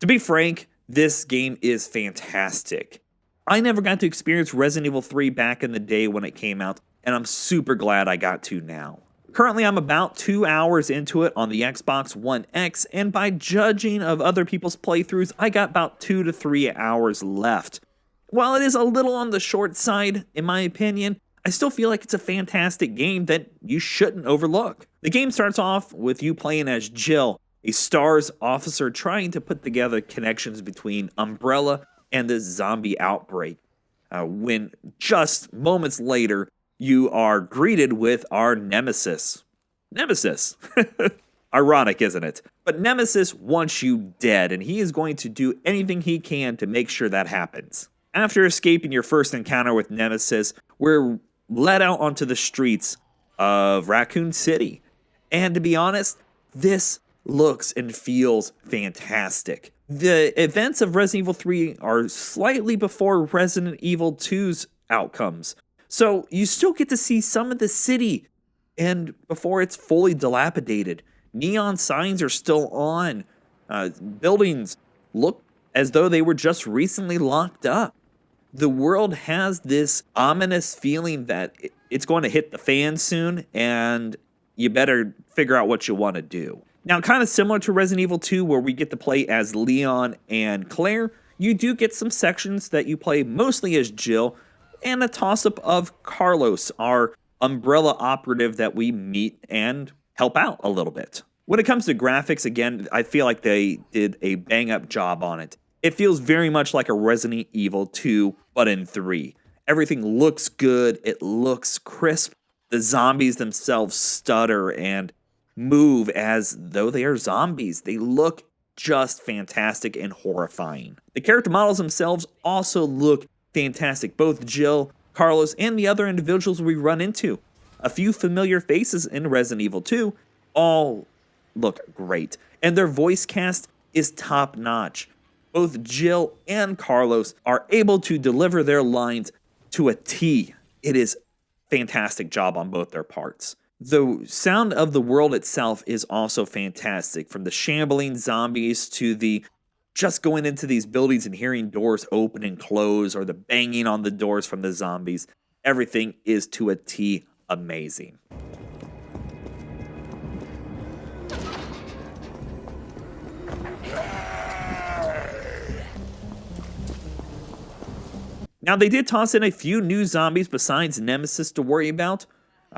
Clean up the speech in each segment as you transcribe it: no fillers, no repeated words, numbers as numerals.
To be frank, this game is fantastic. I never got to experience Resident Evil 3 back in the day when it came out, and I'm super glad I got to now. Currently, I'm about 2 hours into it on the Xbox One X, and by judging of other people's playthroughs, I got about 2 to 3 hours left. While it is a little on the short side, in my opinion, I still feel like it's a fantastic game that you shouldn't overlook. The game starts off with you playing as Jill, a STARS officer trying to put together connections between Umbrella and the zombie outbreak. When just moments later, you are greeted with our Nemesis. Nemesis. Ironic, isn't it? But Nemesis wants you dead, and he is going to do anything he can to make sure that happens. After escaping your first encounter with Nemesis, we're led out onto the streets of Raccoon City. And to be honest, this looks and feels fantastic. The events of Resident Evil 3 are slightly before Resident Evil 2's outcomes. So you still get to see some of the city and before it's fully dilapidated. Neon signs are still on. Buildings look as though they were just recently locked up. The world has this ominous feeling that it's going to hit the fan soon, and you better figure out what you want to do. Now, kind of similar to Resident Evil 2, where we get to play as Leon and Claire, you do get some sections that you play mostly as Jill, and a toss-up of Carlos, our Umbrella operative that we meet and help out a little bit. When it comes to graphics, again, I feel like they did a bang-up job on it. It feels very much like a Resident Evil 2, but in 3. Everything looks good, it looks crisp. The zombies themselves stutter and move as though they are zombies. They look just fantastic and horrifying. The character models themselves also look fantastic. Both Jill, Carlos, and the other individuals we run into. A few familiar faces in Resident Evil 2 all look great. And their voice cast is top notch. Both Jill and Carlos are able to deliver their lines to a T. It is a fantastic job on both their parts. The sound of the world itself is also fantastic, from the shambling zombies to the just going into these buildings and hearing doors open and close, or the banging on the doors from the zombies. Everything is to a T amazing. Now, they did toss in a few new zombies besides Nemesis to worry about.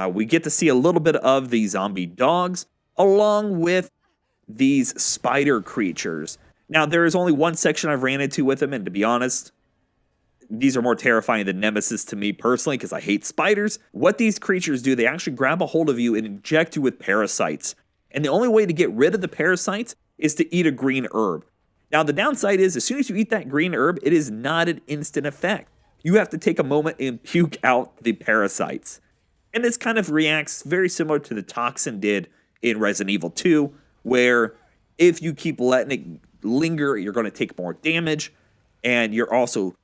We get to see a little bit of the zombie dogs, along with these spider creatures. Now, there is only one section I've ran into with them, and to be honest, these are more terrifying than Nemesis to me personally, because I hate spiders. What these creatures do, they actually grab a hold of you and inject you with parasites. And the only way to get rid of the parasites is to eat a green herb. Now, the downside is, as soon as you eat that green herb, it is not an instant effect. You have to take a moment and puke out the parasites. And this kind of reacts very similar to the toxin did in Resident Evil 2, where if you keep letting it linger, you're going to take more damage, and you're also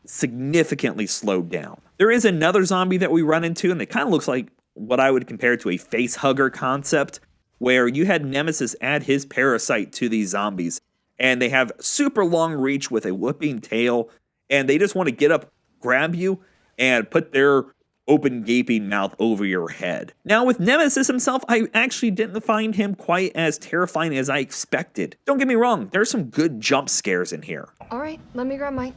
significantly slowed down. There is another zombie that we run into, and it kind of looks like what I would compare to a face hugger concept, where you had Nemesis add his parasite to these zombies, and they have super long reach with a whipping tail, and they just want to get up, grab you, and put their open gaping mouth over your head. Now, with Nemesis himself, I actually didn't find him quite as terrifying as I expected. Don't get me wrong, there's some good jump scares in here. All right, let me grab my...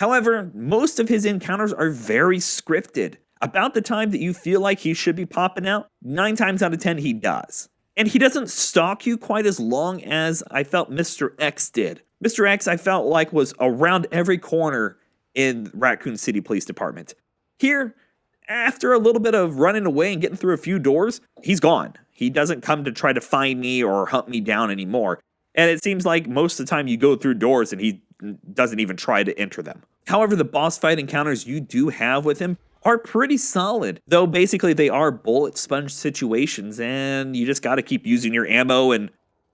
However, most of his encounters are very scripted. About the time that you feel like he should be popping out, 9 times out of 10 he does. And he doesn't stalk you quite as long as I felt Mr. X did. Mr. X, I felt like, was around every corner in Raccoon City Police Department. Here, after a little bit of running away and getting through a few doors, he's gone. He doesn't come to try to find me or hunt me down anymore. And it seems like most of the time you go through doors and he doesn't even try to enter them. However, the boss fight encounters you do have with him are pretty solid, though basically they are bullet sponge situations, and you just got to keep using your ammo and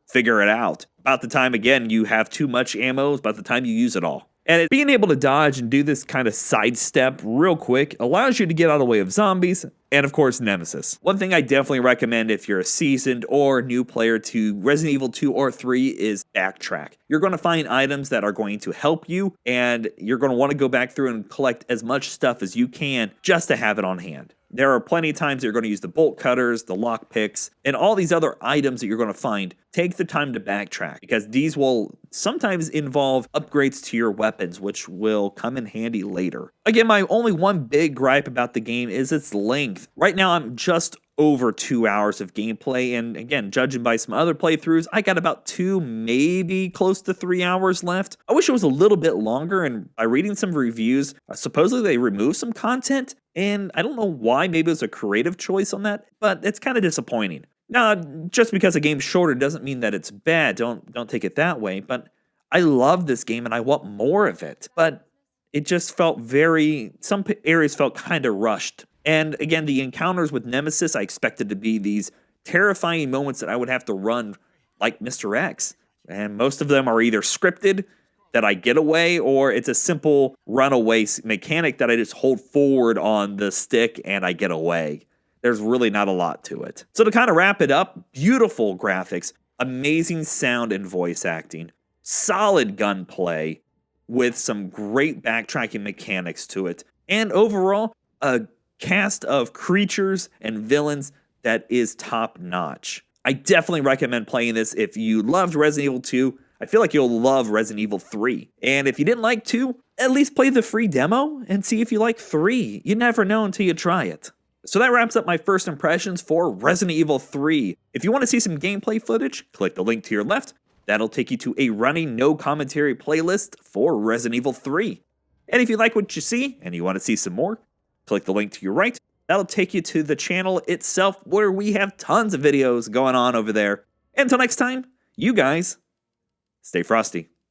figure it out. About the time, again, you have too much ammo, about the time you use it all. And being able to dodge and do this kind of sidestep real quick allows you to get out of the way of zombies, and of course Nemesis. One thing I definitely recommend if you're a seasoned or new player to Resident Evil 2 or 3 is backtrack. You're going to find items that are going to help you, and you're going to want to go back through and collect as much stuff as you can just to have it on hand. There are plenty of times you're going to use the bolt cutters, the lock picks, and all these other items that you're going to find. Take the time to backtrack, because these will sometimes involve upgrades to your weapons, which will come in handy later. Again, my only one big gripe about the game is its length. Right now, I'm just over 2 hours of gameplay, and again, judging by some other playthroughs, I got about 2, maybe close to 3 hours left. I wish it was a little bit longer, and by reading some reviews, supposedly they removed some content, and I don't know why. Maybe it was a creative choice on that, but it's kind of disappointing. Now, just because a game's shorter doesn't mean that it's bad. Don't take it that way, but I love this game and I want more of it. But it just felt some areas felt kind of rushed. And again, the encounters with Nemesis, I expected to be these terrifying moments that I would have to run like Mr. X. And most of them are either scripted, that I get away, or it's a simple runaway mechanic that I just hold forward on the stick and I get away. There's really not a lot to it. So to kind of wrap it up, beautiful graphics, amazing sound and voice acting, solid gunplay with some great backtracking mechanics to it, and overall, a cast of creatures and villains that is top notch. I definitely recommend playing this if you loved Resident Evil 2. I feel like you'll love Resident Evil 3. And if you didn't like 2, at least play the free demo and see if you like 3. You never know until you try it. So that wraps up my first impressions for Resident Evil 3. If you want to see some gameplay footage, click the link to your left. That'll take you to a running no commentary playlist for Resident Evil 3. And if you like what you see and you want to see some more, click the link to your right. That'll take you to the channel itself, where we have tons of videos going on over there. Until next time, you guys, stay frosty.